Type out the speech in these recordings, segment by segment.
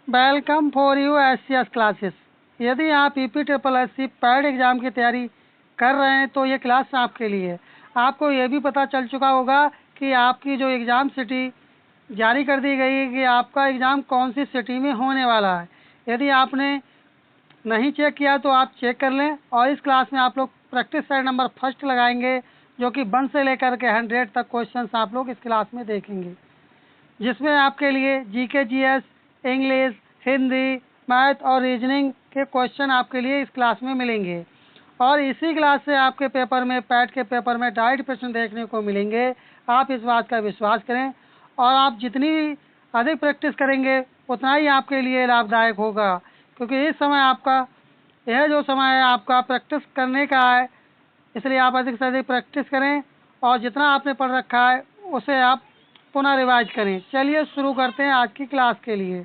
Welcome for U S classes. यदि आप EPSS pad exam की तैयारी कर रहे हैं तो ये क्लास आपके लिए है। आपको ये भी पता चल चुका होगा कि आपकी जो एग्ज़ाम सिटी जारी कर दी गई है कि आपका एग्ज़ाम कौन सी सिटी में होने वाला है। यदि आपने नहीं चेक किया तो आप चेक कर लें। और इस क्लास में आप लोग प्रैक्टिस सेट नंबर फर्स्ट लगाएंगे, जो कि 1 से लेकर के 100 तक क्वेश्चन आप लोग इस क्लास में देखेंगे, जिसमें आपके लिए GK GS, English, Hindi, math और रीजनिंग के क्वेश्चन आपके लिए इस क्लास में मिलेंगे। और इसी क्लास से आपके पेपर में, पैट के पेपर में डायरेक्ट प्रश्न देखने को मिलेंगे। आप इस बात का विश्वास करें, और आप जितनी अधिक प्रैक्टिस करेंगे उतना ही आपके लिए लाभदायक होगा, क्योंकि इस समय आपका यह जो समय है आपका प्रैक्टिस करने का है। इसलिए आप अधिक से अधिक प्रैक्टिस करें और जितना आपने पढ़ रखा है उसे आप पुनः रिवाइज करें। चलिए शुरू करते हैं आज की क्लास के लिए।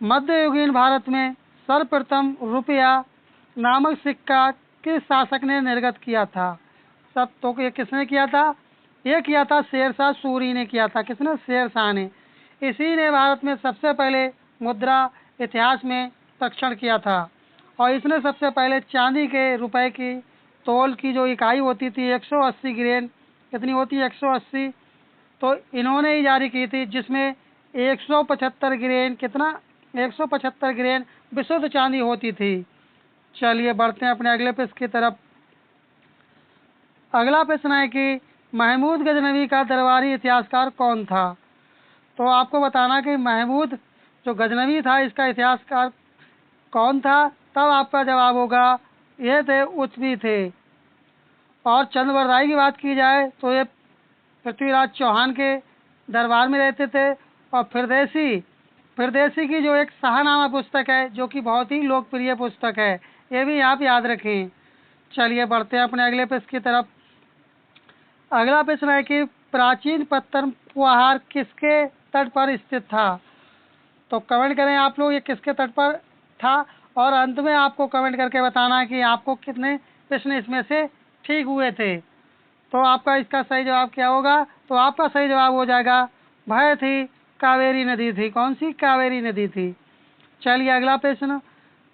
मध्ययुगीन भारत में सर्वप्रथम रुपया नामक सिक्का किस शासक ने निर्गत किया था? सब तो ये किसने किया था? ये किया था शेरशाह सूरी ने किया था। किसने? शेरशाह ने। इसी ने भारत में सबसे पहले मुद्रा इतिहास में परीक्षण किया था, और इसने सबसे पहले चांदी के रुपए की तौल की जो इकाई होती थी 180 ग्रेन, कितनी होती है? 180। तो इन्होंने ही जारी की थी, जिसमें 175 ग्रेन, कितना? 175 ग्रेन विशुद्ध चांदी होती थी। चलिए बढ़ते हैं अपने अगले पेज की तरफ। अगला प्रश्न है कि महमूद गजनवी का दरबारी इतिहासकार कौन था? तो आपको बताना कि महमूद जो गजनवी था इसका इतिहासकार कौन था। तब आपका जवाब होगा ये थे, उचबी थे। और चंद्रवरदाई की बात की जाए तो ये पृथ्वीराज चौहान के दरबार में रहते थे। और फिरदेसी की जो एक शाहनामा पुस्तक है, जो कि बहुत ही लोकप्रिय पुस्तक है, ये भी आप याद रखें। चलिए बढ़ते हैं अपने अगले पेज की तरफ। अगला प्रश्न है कि प्राचीन पत्थर पुहार किसके तट पर स्थित था? तो कमेंट करें आप लोग, ये किसके तट पर था, और अंत में आपको कमेंट करके बताना है कि आपको कितने प्रश्न इसमें से ठीक हुए थे। तो आपका इसका सही जवाब क्या होगा? तो आपका सही जवाब हो जाएगा भय थी, कावेरी नदी थी। कौन सी? कावेरी नदी थी। चलिए अगला प्रश्न,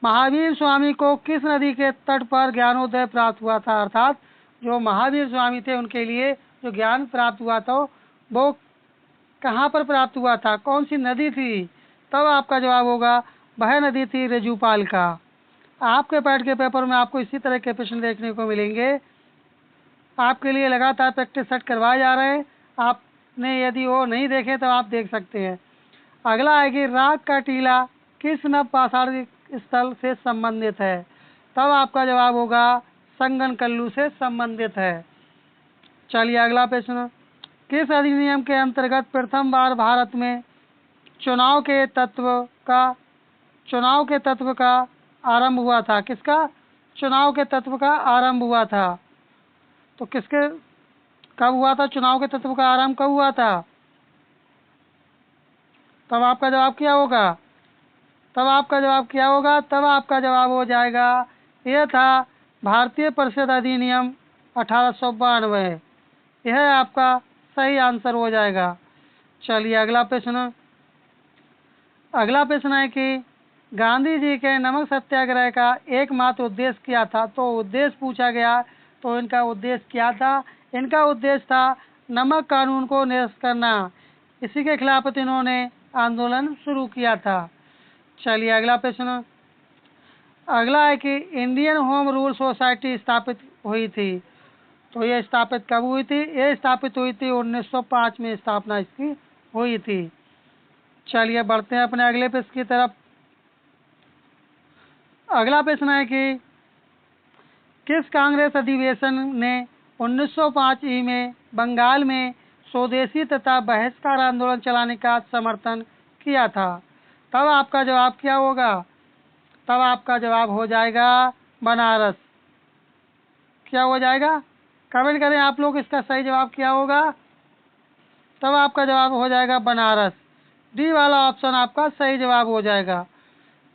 महावीर स्वामी को किस नदी के तट पर ज्ञानोदय प्राप्त हुआ था? अर्थात जो महावीर स्वामी थे उनके लिए जो ज्ञान प्राप्त हुआ था वो कहाँ पर प्राप्त हुआ था? कौन सी नदी थी? तब आपका जवाब होगा वह नदी थी रजूपाल का। आपके पैट के पेपर में आपको इसी तरह के प्रश्न देखने को मिलेंगे। आपके लिए लगातार प्रैक्टिस सेट करवाए जा रहे हैं। आपने यदि वो नहीं देखे तो आप देख सकते हैं। अगला है कि राग का टीला किस नव पाषाण स्थल से संबंधित है? तब आपका जवाब होगा संगन कल्लू से संबंधित है। चलिए अगला प्रश्न, किस अधिनियम के अंतर्गत प्रथम बार भारत में चुनाव के तत्व का आरंभ हुआ था? किसका? चुनाव के तत्व का आरंभ हुआ था। तो किसके कब हुआ था? चुनाव के तत्व का आरंभ कब हुआ था? तब आपका जवाब क्या होगा? तब आपका जवाब हो जाएगा, यह था भारतीय परिषद अधिनियम 1892। यह आपका सही आंसर हो जाएगा। चलिए अगला प्रश्न है कि गांधी जी के नमक सत्याग्रह का एकमात्र उद्देश्य क्या था? तो उद्देश्य पूछा गया, तो इनका उद्देश्य क्या था? इनका उद्देश्य था नमक कानून को निरस्त करना। इसी के खिलाफ इन्होंने आंदोलन शुरू किया था। चलिए अगला प्रश्न, अगला है कि इंडियन होम रूल सोसाइटी स्थापित हुई थी। तो ये स्थापित कब हुई थी? ये स्थापित हुई थी 1905 में, स्थापना इसकी हुई थी। चलिए बढ़ते हैं अपने अगले प्रश्न की तरफ। अगला प्रश्न है कि किस कांग्रेस अधिवेशन ने 1905 में बंगाल में स्वदेशी तथा बहिष्कार आंदोलन चलाने का समर्थन किया था? तब आपका जवाब क्या होगा? तब आपका जवाब हो जाएगा बनारस। क्या हो जाएगा? कमेंट करें आप लोग, इसका सही जवाब क्या होगा? तब आपका जवाब हो जाएगा बनारस। डी वाला ऑप्शन आपका सही जवाब हो जाएगा।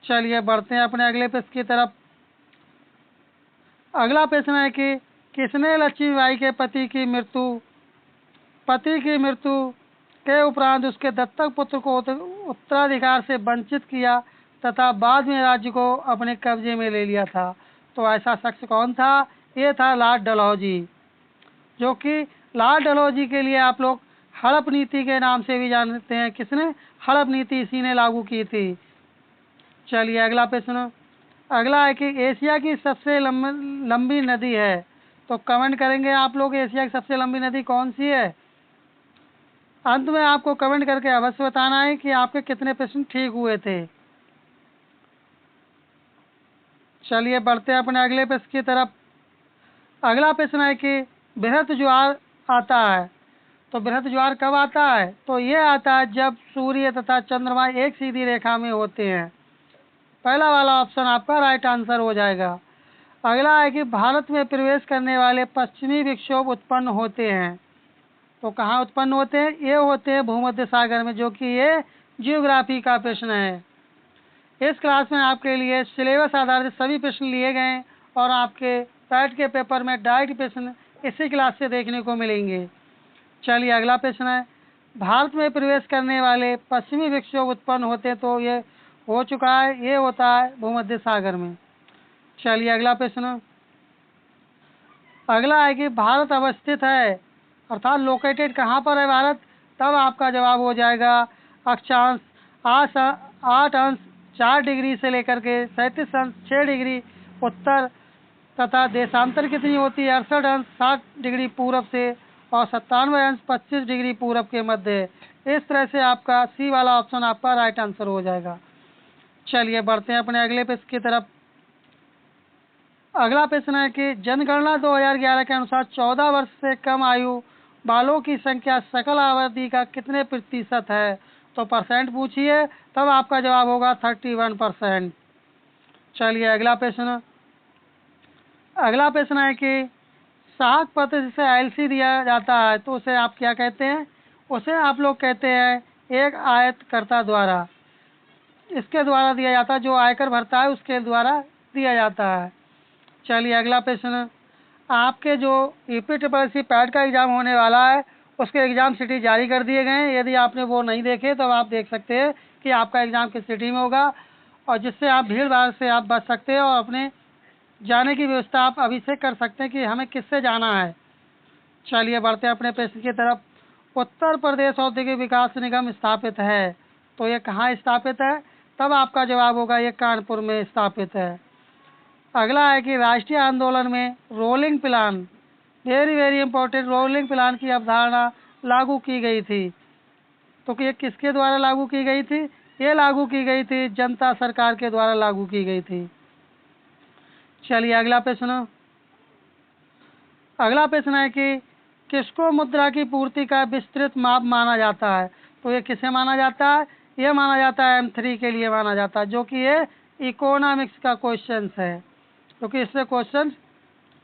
चलिए बढ़ते हैं अपने अगले प्रश्न की तरफ। अगला प्रश्न है कि किसने लक्ष्मीबाई के पति की मृत्यु के उपरांत उसके दत्तक पुत्र को उत्तराधिकार से वंचित किया तथा बाद में राज्य को अपने कब्जे में ले लिया था। तो ऐसा शख्स कौन था? ये था लॉर्ड डलहौजी, जो कि लॉर्ड डलहौजी के लिए आप लोग हड़प नीति के नाम से भी जानते हैं। किसने हड़प नीति? इसी ने लागू की थी। चलिए अगला प्रश्न। अगला है कि एशिया की सबसे लंबी नदी है, तो कमेंट करेंगे आप लोग एशिया की सबसे लंबी नदी कौन सी है। अंत में आपको कमेंट करके अवश्य बताना है कि आपके कितने प्रश्न ठीक हुए थे। चलिए बढ़ते हैं अपने अगले प्रश्न की तरफ। अगला प्रश्न है कि बृहत ज्वार आता है, तो बृहत ज्वार कब आता है? तो ये आता है जब सूर्य तथा चंद्रमा एक सीधी रेखा में होते हैं। पहला वाला ऑप्शन आपका राइट आंसर हो जाएगा। अगला है कि भारत में प्रवेश करने वाले पश्चिमी विक्षोभ उत्पन्न होते हैं, तो कहाँ उत्पन्न होते हैं? ये होते हैं भूमध्य सागर में, जो कि ये जियोग्राफी का प्रश्न है। इस क्लास में आपके लिए सिलेबस आधारित सभी प्रश्न लिए गए और आपके पैट के पेपर में डायरेक्ट प्रश्न इसी क्लास से देखने को मिलेंगे। चलिए अगला प्रश्न है, भारत में प्रवेश करने वाले पश्चिमी विक्षोभ उत्पन्न होते, तो ये हो चुका है, ये होता है भूमध्य सागर में। चलिए अगला प्रश्न। अगला है कि भारत अवस्थित है, अर्थात लोकेटेड कहाँ पर है भारत? तब आपका जवाब हो जाएगा अक्षांश 8 अंश 4 डिग्री से लेकर के 37 अंश 6 डिग्री उत्तर तथा देशांतर कितनी होती है? 68 अंश 60 डिग्री पूरब से और 97 अंश 25 डिग्री पूरब के मध्य। इस तरह से आपका सी वाला ऑप्शन आपका राइट आंसर हो जाएगा। चलिए बढ़ते हैं अपने अगले प्रश्न की तरफ। अगला प्रश्न है कि जनगणना 2011 के अनुसार 14 वर्ष से कम आयु वालों की संख्या सकल आबादी का कितने प्रतिशत है? तो परसेंट पूछिए, तब आपका जवाब होगा 31%। चलिए अगला प्रश्न। अगला प्रश्न है कि साख पत्र जिसे एलसी दिया जाता है, तो उसे आप क्या कहते हैं? उसे आप लोग कहते हैं एक आयतकर्ता द्वारा, इसके द्वारा दिया जाता है, जो आयकर भरता है उसके द्वारा दिया जाता है। चलिए अगला प्रश्न। आपके जो यूपी पैट का एग्ज़ाम होने वाला है, उसके एग्ज़ाम सिटी जारी कर दिए गए हैं। यदि आपने वो नहीं देखे तो आप देख सकते हैं कि आपका एग्ज़ाम किस सिटी में होगा, और जिससे आप भीड़ भाड़ से आप बच सकते हैं और अपने जाने की व्यवस्था आप अभी से कर सकते हैं कि हमें किससे जाना है। चलिए बढ़ते हैं अपने प्रश्न की तरफ। उत्तर प्रदेश औद्योगिक विकास निगम स्थापित है, तो ये कहाँ स्थापित है? तब आपका जवाब होगा ये कानपुर में स्थापित है। अगला है कि राष्ट्रीय आंदोलन में rolling plan, very very important, rolling plan की अवधारणा लागू की गई थी, तो ये किसके द्वारा लागू की गई थी? ये लागू की गई थी जनता सरकार के द्वारा लागू की गई थी। चलिए अगला प्रश्न। अगला प्रश्न है कि किसको मुद्रा की पूर्ति का विस्तृत माप माना जाता है? तो ये किसे माना जाता है? ये माना जाता है M3 के लिए माना जाता है, जो कि ये इकोनॉमिक्स का क्वेश्चन है, क्योंकि इससे क्वेश्चन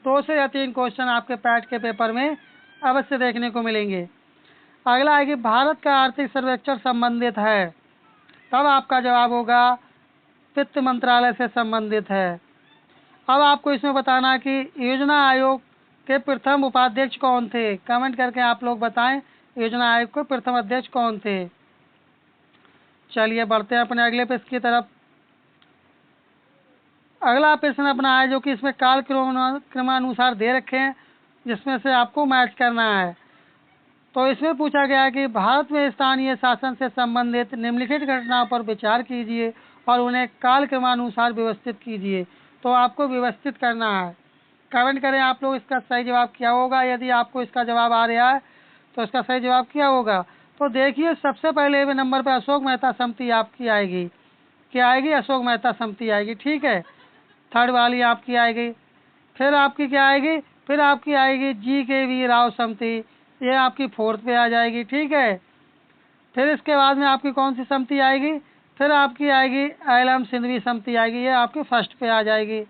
2 से या 3 क्वेश्चन आपके पैट के पेपर में अवश्य देखने को मिलेंगे। अगला है कि भारत का आर्थिक सर्वेक्षण संबंधित है, तब आपका जवाब होगा वित्त मंत्रालय से संबंधित है। अब आपको इसमें बताना कि योजना आयोग के प्रथम उपाध्यक्ष कौन थे? कमेंट करके आप लोग बताएं योजना आयोग के प्रथम अध्यक्ष कौन थे। चलिए बढ़ते हैं अपने अगले प्रश्न की तरफ। अगला प्रश्न अपना है, जो कि इसमें काल क्रमानुसार दे रखे हैं, जिसमें से आपको मैच करना है। तो इसमें पूछा गया है कि भारत में स्थानीय शासन से संबंधित निम्नलिखित घटनाओं पर विचार कीजिए और उन्हें काल क्रमानुसार व्यवस्थित कीजिए। तो आपको व्यवस्थित करना है। कमेंट करें आप लोग इसका सही जवाब क्या होगा। यदि आपको इसका जवाब आ रहा है तो इसका सही जवाब क्या होगा? तो देखिए, सबसे पहले नंबर पर अशोक मेहता समिति आपकी आएगी। क्या आएगी? अशोक मेहता समिति आएगी, ठीक है। थर्ड वाली आपकी आएगी। फिर आपकी क्या आएगी? फिर आपकी आएगी GKV राव समिति, ये आपकी फोर्थ पे आ जाएगी, ठीक है। फिर इसके बाद में आपकी कौन सी समिति आएगी? फिर आपकी आएगी LM सिंघवी समिति आएगी, ये आपकी फर्स्ट पे आ जाएगी।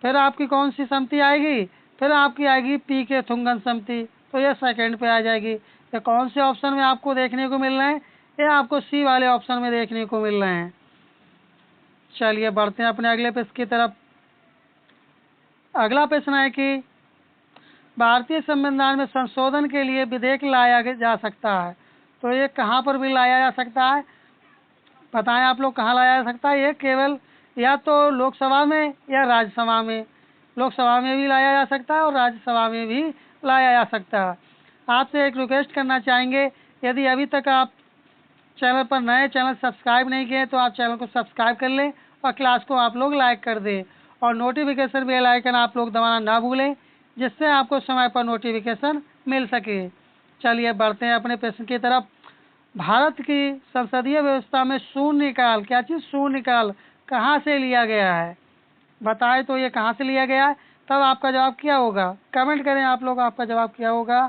फिर आपकी कौन सी समिति आएगी? फिर आपकी आएगी PK थुंगन समिति, तो ये सेकंड पे आ जाएगी। ये कौन से ऑप्शन में आपको देखने को मिल रहे हैं? ये आपको सी वाले ऑप्शन में देखने को मिल रहे हैं। चलिए बढ़ते हैं अपने अगले प्रश्न की तरफ। अगला प्रश्न है कि भारतीय संविधान में संशोधन के लिए विधेयक लाया जा सकता है, तो ये कहाँ पर भी लाया जा सकता है, बताएं आप लोग कहाँ लाया जा सकता है? ये केवल या तो लोकसभा में या राज्यसभा में। लोकसभा में भी लाया जा सकता है और राज्यसभा में भी लाया जा सकता है। आपसे एक रिक्वेस्ट करना चाहेंगे, यदि अभी तक आप चैनल पर नए, चैनल सब्सक्राइब नहीं किए तो आप चैनल को सब्सक्राइब कर लें और क्लास को आप लोग लाइक कर दें और नोटिफिकेशन बेल आइकन आप लोग दबाना ना भूलें, जिससे आपको समय पर नोटिफिकेशन मिल सके। चलिए बढ़ते हैं अपने प्रश्न की तरफ। भारत की संसदीय व्यवस्था में शून्यकाल, क्या चीज़ शून्यकाल कहाँ से लिया गया है? बताएं तो ये कहाँ से लिया गया है, तब आपका जवाब क्या होगा? कमेंट करें आप लोग, आपका जवाब क्या होगा?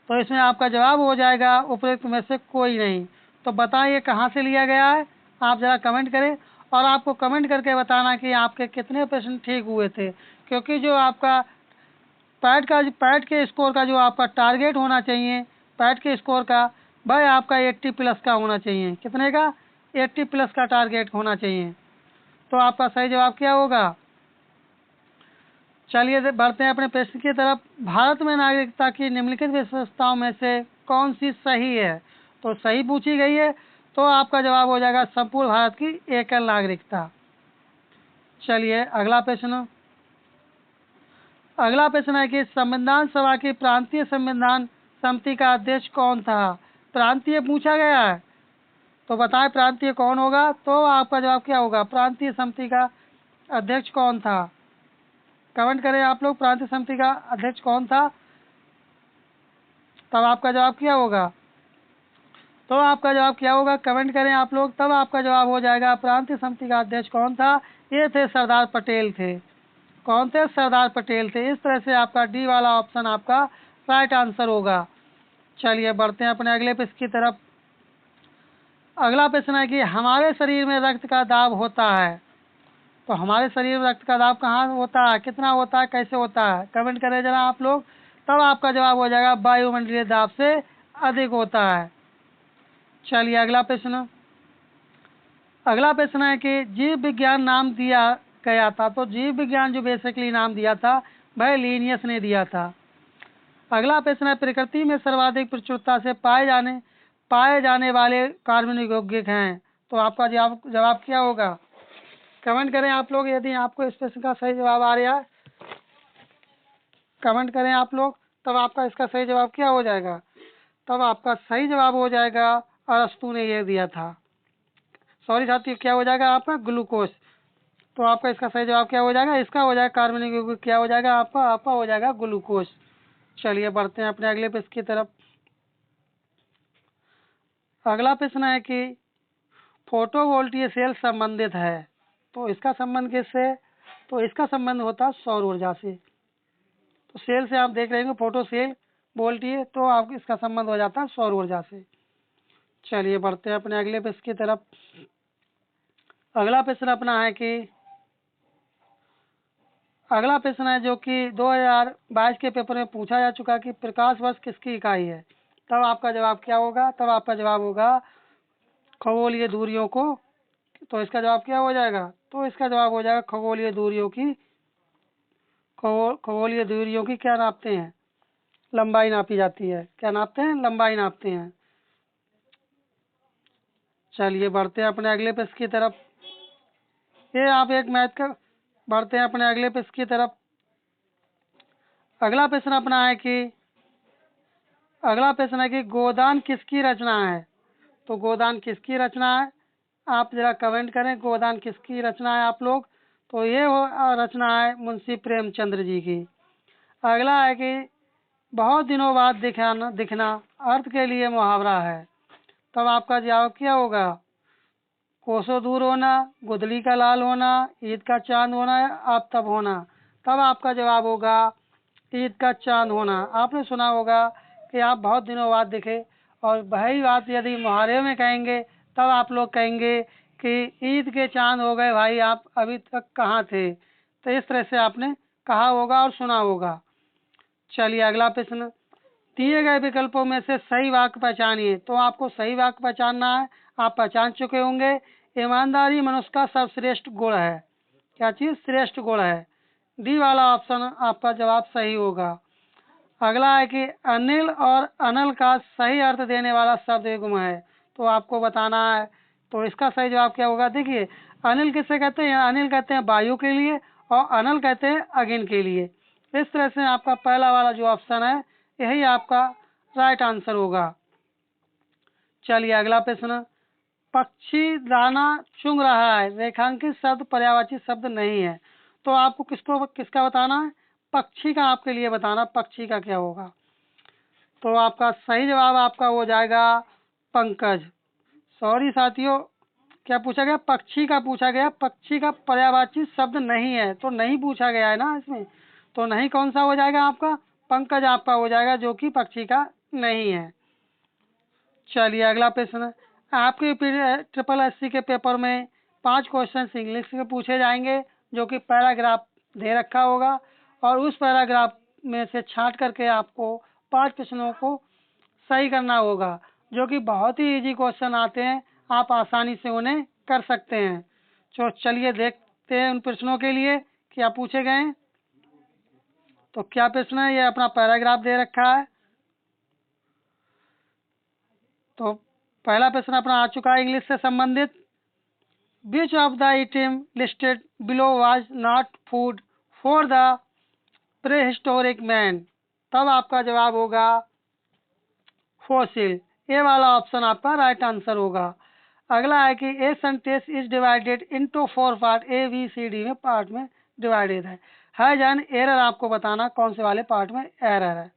तो इसमें आपका जवाब हो जाएगा उपरोक्त में से कोई नहीं। तो बताएं ये कहाँ से लिया गया है, आप ज़रा कमेंट करें और आपको कमेंट करके बताना कि आपके कितने प्रश्न ठीक हुए थे, क्योंकि जो आपका पैट के स्कोर का जो आपका टारगेट होना चाहिए, पैट के स्कोर का, वह आपका 80 प्लस का होना चाहिए। कितने का? 80 प्लस का टारगेट होना चाहिए। तो आपका सही जवाब क्या होगा? चलिए बढ़ते हैं अपने प्रश्न की तरफ। भारत में नागरिकता की निम्नलिखित विशेषताओं में से कौन सी सही है? तो सही पूछी गई है, तो आपका जवाब हो जाएगा संपूर्ण भारत की एकल नागरिकता। चलिए अगला प्रश्न। अगला प्रश्न है कि संविधान सभा की प्रांतीय संविधान समिति का अध्यक्ष कौन था? प्रांतीय पूछा गया है, तो बताएं प्रांतीय कौन होगा? तो आपका जवाब क्या होगा? प्रांतीय समिति का अध्यक्ष कौन था? कमेंट करें आप लोग, प्रांतीय समिति का अध्यक्ष कौन था, तब आपका जवाब क्या होगा? तो आपका जवाब क्या होगा? कमेंट करें आप लोग, तब आपका जवाब हो जाएगा प्रांतीय समिति का अध्यक्ष कौन था? ये थे सरदार पटेल थे। कौन थे? सरदार पटेल थे। इस तरह से आपका डी वाला ऑप्शन आपका राइट आंसर होगा। चलिए बढ़ते हैं अपने अगले प्रश्न की तरफ। अगला प्रश्न है कि हमारे शरीर में रक्त का दाब होता है। तो हमारे शरीर में रक्त का दाब कहाँ होता है, कितना होता है, कैसे होता है? कमेंट करें जरा आप लोग, तब आपका जवाब हो जाएगा वायुमंडलीय दाब से अधिक होता है। चलिए अगला प्रश्न। अगला प्रश्न है कि जीव विज्ञान नाम दिया गया था। तो जीव विज्ञान जो बेसिकली नाम दिया था वह लीनियस ने दिया था। अगला प्रश्न है प्रकृति में सर्वाधिक प्रचुरता से पाए जाने वाले कार्बनिक यौगिक हैं। तो आपका जवाब क्या होगा? कमेंट करें आप लोग, यदि आपको इस प्रश्न का सही जवाब आ रहा है कमेंट करें आप लोग, तब आपका इसका सही जवाब क्या हो जाएगा? तब आपका सही जवाब हो जाएगा अरस्तु ने ये दिया था। सॉरी साथियों, क्या हो जाएगा आपका? ग्लूकोज। तो आपका इसका सही जवाब क्या हो जाएगा? इसका हो जाएगा कार्बनिक यौगिक, क्या हो जाएगा आपका हो जाएगा ग्लूकोज। चलिए बढ़ते हैं अपने अगले प्रश्न की तरफ। अगला प्रश्न है कि फोटोवोल्टिक सेल संबंधित है। तो इसका संबंध किससे? तो इसका संबंध होता है सौर ऊर्जा से। तो सेल से आप देख रहे हैं फोटो सेल वोल्टिक, तो आप इसका संबंध हो जाता है सौर ऊर्जा से। चलिए बढ़ते हैं अपने अगले प्रश्न की तरफ। अगला प्रश्न अपना है कि अगला प्रश्न है जो कि 2022 के पेपर में पूछा जा चुका कि प्रकाश वर्ष किसकी इकाई है? तब आपका जवाब क्या होगा? तब आपका जवाब होगा खगोलीय दूरियों को। तो इसका जवाब क्या हो जाएगा? तो इसका जवाब हो जाएगा खगोलीय दूरियों की। खगोलीय दूरियों की क्या नापते हैं? लंबाई नापी जाती है। क्या नापते हैं? लंबाई नापते हैं। चलिए बढ़ते हैं अपने अगले प्रश्न की तरफ। ये आप एक मैथ का बढ़ते हैं अपने अगले प्रश्न की तरफ। अगला प्रश्न अपना है कि गोदान किसकी रचना है? तो गोदान किसकी रचना है? आप जरा कमेंट करें गोदान किसकी रचना है आप लोग। तो ये रचना है मुंशी प्रेमचंद्र जी की। अगला है कि बहुत दिनों बाद दिखना अर्थ के लिए मुहावरा है। तब आपका जवाब क्या होगा? कोसों दूर होना, गुदली का लाल होना, ईद का चांद होना, आफताब होना। तब आपका जवाब होगा ईद का चांद होना। आपने सुना होगा कि आप बहुत दिनों बाद दिखे, और वही बात यदि मुहावरे में कहेंगे तब आप लोग कहेंगे कि ईद के चांद हो गए भाई, आप अभी तक कहाँ थे। तो इस तरह से आपने कहा होगा और सुना होगा। चलिए अगला प्रश्न। दिए गए विकल्पों में से सही वाक्य पहचानिए। तो आपको सही वाक्य पहचानना है, आप पहचान चुके होंगे। ईमानदारी मनुष्य का सर्वश्रेष्ठ गुण है। क्या चीज़ श्रेष्ठ गुण है? डी वाला ऑप्शन आपका जवाब सही होगा। अगला है कि अनिल और अनल का सही अर्थ देने वाला शब्द युग्म है, तो आपको बताना है। तो इसका सही जवाब क्या होगा? देखिए, अनिल किससे कहते हैं? अनिल कहते हैं वायु के लिए, और अनल कहते हैं अग्नि के लिए। इस तरह से आपका पहला वाला जो ऑप्शन है यही आपका राइट आंसर होगा। चलिए अगला प्रश्न, पक्षी दाना चुंग रहा है, रेखांकित शब्द पर्यायवाची शब्द नहीं है, तो आपको किसका बताना है? पक्षी का आपके लिए बताना, पक्षी का क्या होगा। तो आपका सही जवाब आपका हो जाएगा पंकज। सॉरी साथियों, क्या पूछा गया? पक्षी का पूछा गया, पक्षी का पर्यायवाची शब्द नहीं है, तो नहीं पूछा गया है ना इसमें, तो नहीं कौन सा हो जाएगा आपका? पंकज आपका हो जाएगा, जो कि पक्षी का नहीं है। चलिए अगला प्रश्न, आपके ट्रिपल एससी के पेपर में 5 क्वेश्चन इंग्लिश के पूछे जाएंगे, जो कि पैराग्राफ दे रखा होगा, और उस पैराग्राफ में से छांट करके आपको 5 प्रश्नों को सही करना होगा, जो कि बहुत ही इजी क्वेश्चन आते हैं, आप आसानी से उन्हें कर सकते हैं। तो चलिए देखते हैं उन प्रश्नों के लिए क्या पूछे गए हैं। तो क्या प्रश्न है? ये अपना पैराग्राफ दे रखा है। तो पहला प्रश्न अपना आ चुका है इंग्लिश से संबंधित, which of the item listed below was not food for the prehistoric man, तब आपका जवाब होगा फॉसिल। ए वाला ऑप्शन आपका राइट आंसर होगा। अगला है कि A sentence is divided into 4 part, A B C D में पार्ट में डिवाइडेड है जन एरर आपको बताना कौन से वाले पार्ट में एरर है।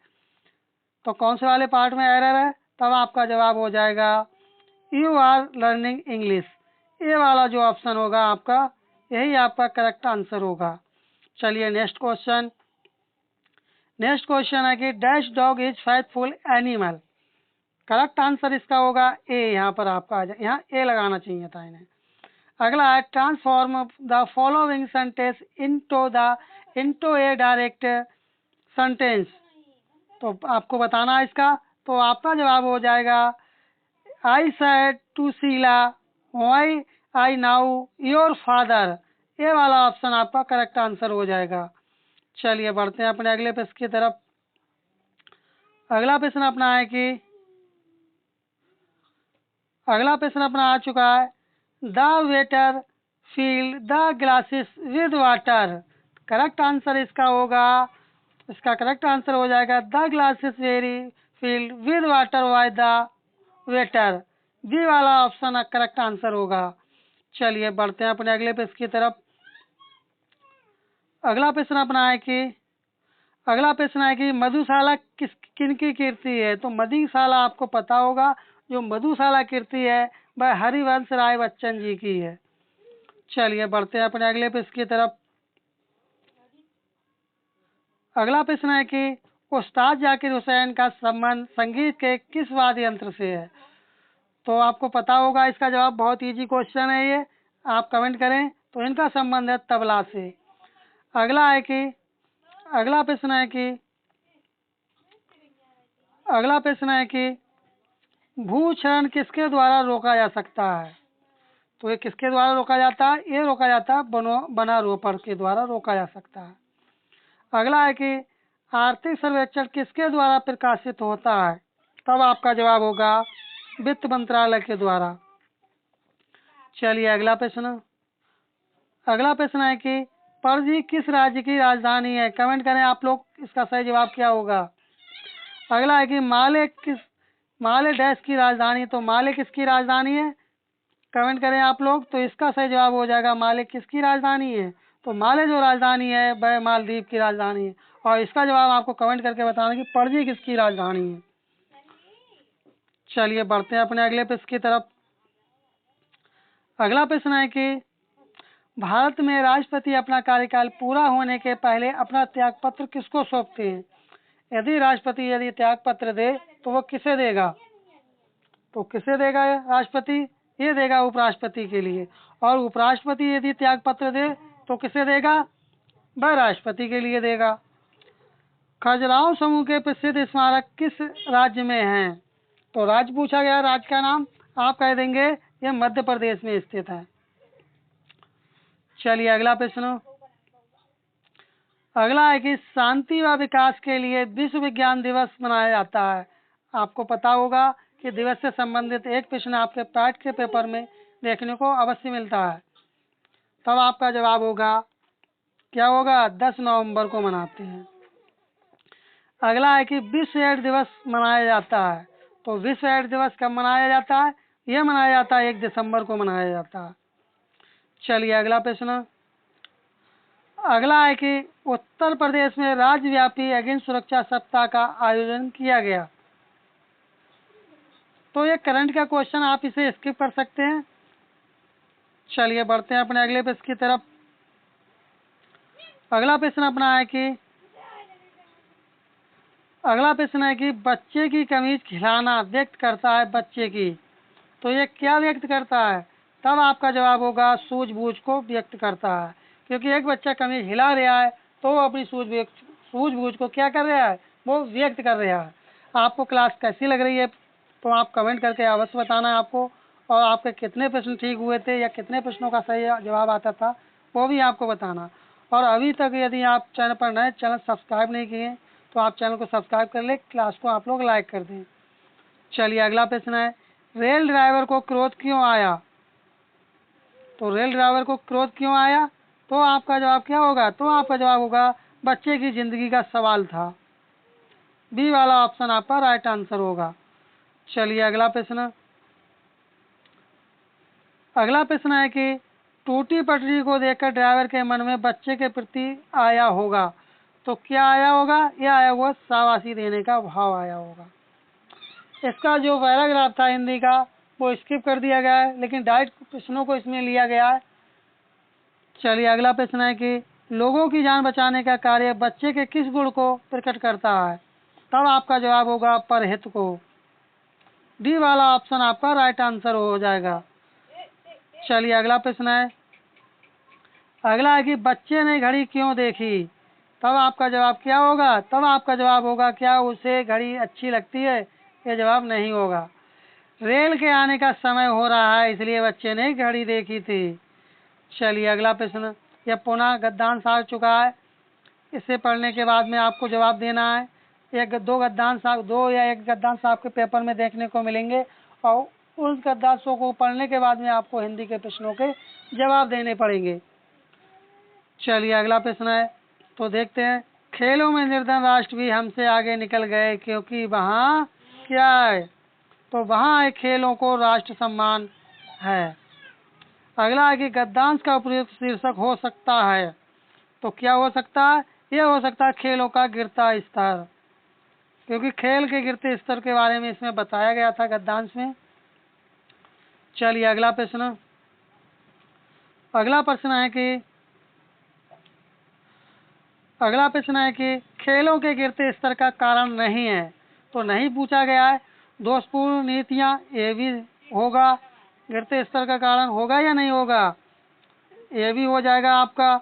तो कौन से वाले पार्ट में एरर है? तब आपका जवाब हो जाएगा यू आर लर्निंग इंग्लिश। ये वाला जो ऑप्शन होगा आपका, यही आपका करेक्ट आंसर होगा। चलिए नेक्स्ट क्वेश्चन, नेक्स्ट क्वेश्चन है कि dash dog is faithful animal, correct answer इसका होगा ए। यहाँ पर आपका आ जाए, यहाँ ए लगाना चाहिए था इन्हें। अगला है transform the following sentence into A direct sentence, तो आपको बताना है इसका। तो आपका जवाब हो जाएगा I said to Sheela why I now your father. ये वाला ऑप्शन आपका करेक्ट आंसर हो जाएगा। चलिए बढ़ते हैं अपने अगले प्रश्न की तरफ। अगला प्रश्न अपना है कि अगला प्रश्न अपना आ चुका है, the waiter fill the glasses with water, correct answer इसका होगा, इसका करेक्ट आंसर हो जाएगा the glasses very filled with water by the waiter. B वाला ऑप्शन करेक्ट आंसर होगा। चलिए बढ़ते हैं अपने अगले प्रश्न की तरफ। अगला प्रश्न अपना है कि मधुशाला किनकी कीर्ति है, तो मधुशाला आपको पता होगा, जो मधुशाला कीर्ति है वह हरिवंश राय बच्चन जी की है। चलिए बढ़ते हैं अपने अगले प्रश्न की तरफ। अगला प्रश्न है कि उस्ताद जाकिर हुसैन का संबंध संगीत के किस वाद्य यंत्र से है, तो आपको पता होगा इसका जवाब, बहुत इजी क्वेश्चन है ये, आप कमेंट करें। तो इनका संबंध है तबला से। अगला है कि अगला प्रश्न है कि अगला प्रश्न है कि भूक्षरण किसके द्वारा रोका जा सकता है, तो ये किसके द्वारा रोका जाता है? ये रोका जाता है वनारोपण के द्वारा रोका जा सकता है। अगला है कि आर्थिक सर्वेक्षण किसके द्वारा प्रकाशित होता है, तब आपका जवाब होगा वित्त मंत्रालय के द्वारा। चलिए अगला प्रश्न है कि पणजी किस राज्य की राजधानी है, कमेंट करें आप लोग, इसका सही जवाब क्या होगा। अगला है कि माले डैश की राजधानी, तो माले किसकी राजधानी है, कमेंट करें आप लोग। तो इसका सही जवाब हो जाएगा माले किसकी राजधानी है, तो माले जो राजधानी है वह मालदीव की राजधानी है। और इसका जवाब आपको कमेंट करके बताना कि पणजी किसकी राजधानी है। चलिए बढ़ते हैं अपने अगले प्रश्न की तरफ। अगला प्रश्न है कि भारत में राष्ट्रपति अपना कार्यकाल पूरा होने के पहले अपना त्यागपत्र किसको सौंपते हैं, यदि राष्ट्रपति यदि त्यागपत्र दे तो वो किसे देगा, तो किसे देगा राष्ट्रपति, ये देगा उपराष्ट्रपति के लिए, और उपराष्ट्रपति यदि त्यागपत्र दे तो किसे देगा, वह राष्ट्रपति के लिए देगा। खजुराहो समूह के प्रसिद्ध स्मारक किस राज्य में हैं, तो राज्य पूछा गया, राज्य का नाम आप कह देंगे ये मध्य प्रदेश में स्थित है। चलिए अगला प्रश्न, अगला है कि शांति व विकास के लिए विश्व विज्ञान दिवस मनाया जाता है। आपको पता होगा कि दिवस से संबंधित एक प्रश्न आपके पाठ के पेपर में देखने को अवश्य मिलता है। तब आपका जवाब होगा, क्या होगा, 10 नवंबर को मनाते हैं। अगला है कि विश्व एड्स दिवस मनाया जाता है। तो विश्व एड्स दिवस कब मनाया जाता है? यह मनाया जाता है 1 दिसंबर को मनाया जाता है। चलिए अगला प्रश्न। अगला है कि उत्तर प्रदेश में राज्यव्यापी अग्नि सुरक्षा सप्ताह का आयोजन किया गया। तो ये करंट का क्वेश्चन, आप इसे स्किप कर सकते हैं। चलिए बढ़ते हैं अपने अगले प्रश्न की तरफ। अगला प्रश्न अपना है कि बच्चे की कमीज खिलाना व्यक्त करता है बच्चे की। तो ये क्या व्यक्त करता है? तब आपका जवाब होगा सूझबूझ को व्यक्त करता है। क्योंकि एक बच्चा कमीज हिला रहा है तो वो अपनी सूझबूझ को क्या कर रहा है? वो व्यक्त कर रहा है। आपको क्लास कैसी लग रही है तो आप कमेंट करके अवश्य बताना है आपको, और आपके कितने प्रश्न ठीक हुए थे या कितने प्रश्नों का सही जवाब आता था वो भी आपको बताना। और अभी तक यदि आप चैनल पर नए, चैनल सब्सक्राइब नहीं किए तो आप चैनल को सब्सक्राइब कर ले, क्लास को आप लोग लाइक कर दें। चलिए अगला प्रश्न है, रेल ड्राइवर को क्रोध क्यों आया? तो रेल ड्राइवर को क्रोध क्यों आया? तो आपका जवाब क्या होगा? तो आपका जवाब होगा बच्चे की जिंदगी का सवाल था। बी वाला ऑप्शन आपका राइट आंसर होगा। चलिए अगला प्रश्न। अगला प्रश्न है कि टूटी पटरी को देखकर ड्राइवर के मन में बच्चे के प्रति आया होगा। तो क्या आया होगा? यह आया होगा शाबाशी देने का भाव आया होगा। इसका जो पैराग्राफ था हिंदी का वो स्किप कर दिया गया है, लेकिन डायरेक्ट प्रश्नों को इसमें लिया गया है। चलिए अगला प्रश्न है कि लोगों की जान बचाने का कार्य बच्चे के किस गुण को प्रकट करता है? तब आपका जवाब होगा परहित को। डी वाला ऑप्शन आपका राइट आंसर हो जाएगा। चलिए अगला प्रश्न है। अगला है कि बच्चे ने घड़ी क्यों देखी? तब आपका जवाब क्या होगा? तब आपका जवाब होगा क्या उसे घड़ी अच्छी लगती है? यह जवाब नहीं होगा। रेल के आने का समय हो रहा है इसलिए बच्चे ने घड़ी देखी थी। चलिए अगला प्रश्न। यह पुनः गद्यांश आ चुका है, इसे पढ़ने के बाद में आपको जवाब देना है। दो या एक गद्यांश आपके पेपर में देखने को मिलेंगे, और उस गद्यांशों को पढ़ने के बाद में आपको हिंदी के प्रश्नों के जवाब देने पड़ेंगे। चलिए अगला प्रश्न है, तो देखते हैं। खेलों में निर्धन राष्ट्र भी हमसे आगे निकल गए क्योंकि वहाँ क्या है? तो वहाँ है खेलों को राष्ट्र सम्मान है। अगला है कि गद्यांश का उपयुक्त शीर्षक हो सकता है। तो क्या हो सकता है? यह हो सकता है खेलों का गिरता स्तर, क्योंकि खेल के गिरते स्तर के बारे में इसमें बताया गया था गद्यांश में। चलिए अगला प्रश्न। अगला प्रश्न है कि खेलों के गिरते स्तर का कारण नहीं है। तो नहीं पूछा गया है। दोषपूर्ण नीतियाँ, ये भी होगा। गिरते स्तर का कारण होगा या नहीं होगा? ये भी हो जाएगा आपका।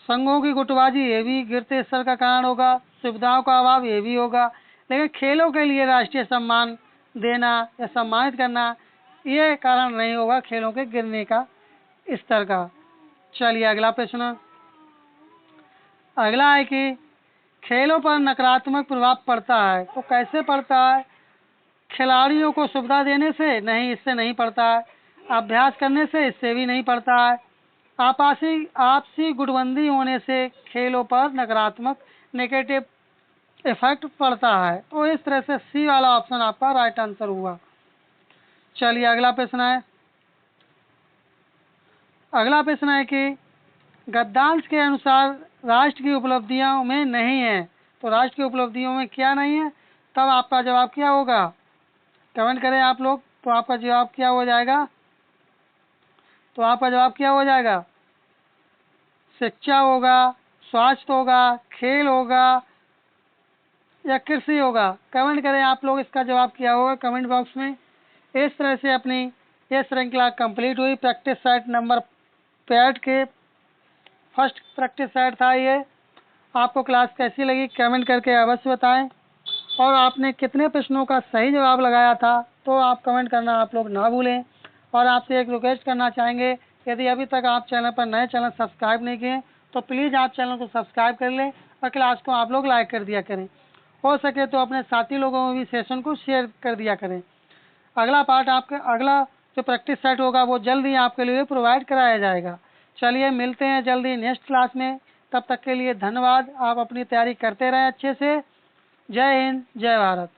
संघों की गुटबाजी, ये भी गिरते स्तर का कारण होगा। सुविधाओं का अभाव, ये भी होगा। लेकिन खेलों के लिए राष्ट्रीय सम्मान देना या सम्मानित करना, ये कारण नहीं होगा खेलों के गिरने का स्तर का। चलिए अगला प्रश्न। अगला है कि खेलों पर नकारात्मक प्रभाव पड़ता है। तो कैसे पड़ता है? खिलाड़ियों को सुविधा देने से नहीं, इससे नहीं पड़ता है। अभ्यास करने से, इससे भी नहीं पड़ता है। आपसी गुटबंदी होने से खेलों पर नकारात्मक नेगेटिव इफेक्ट पड़ता है। तो इस तरह से सी वाला ऑप्शन आपका राइट आंसर हुआ। चलिए अगला प्रश्न है। अगला प्रश्न है कि गद्यांश के अनुसार राष्ट्र की उपलब्धियों में नहीं है। तो राष्ट्र की उपलब्धियों में क्या नहीं है? तब आपका जवाब क्या होगा? कमेंट करें आप लोग। तो आपका जवाब क्या हो जाएगा? तो आपका जवाब क्या हो जाएगा? शिक्षा होगा, स्वास्थ्य होगा, खेल होगा या कृषि होगा? कमेंट करें आप लोग, इसका जवाब क्या होगा कमेंट बॉक्स में। इस तरह से अपनी ये श्रृंखला कंप्लीट हुई। प्रैक्टिस सेट नंबर 8 के फर्स्ट प्रैक्टिस सेट था ये। आपको क्लास कैसी लगी कमेंट करके अवश्य बताएं, और आपने कितने प्रश्नों का सही जवाब लगाया था तो आप कमेंट करना आप लोग ना भूलें। और आपसे एक रिक्वेस्ट करना चाहेंगे, यदि अभी तक आप चैनल पर नए, चैनल सब्सक्राइब नहीं किए तो प्लीज़ आप चैनल को सब्सक्राइब कर लें और क्लास को आप लोग लाइक कर दिया करें। हो सके तो अपने साथी लोगों में भी सेशन को शेयर कर दिया करें। अगला पार्ट अगला जो प्रैक्टिस सेट होगा वो जल्द ही आपके लिए प्रोवाइड कराया जाएगा। चलिए मिलते हैं जल्दी नेक्स्ट क्लास में। तब तक के लिए धन्यवाद। आप अपनी तैयारी करते रहें अच्छे से। जय हिंद, जय भारत।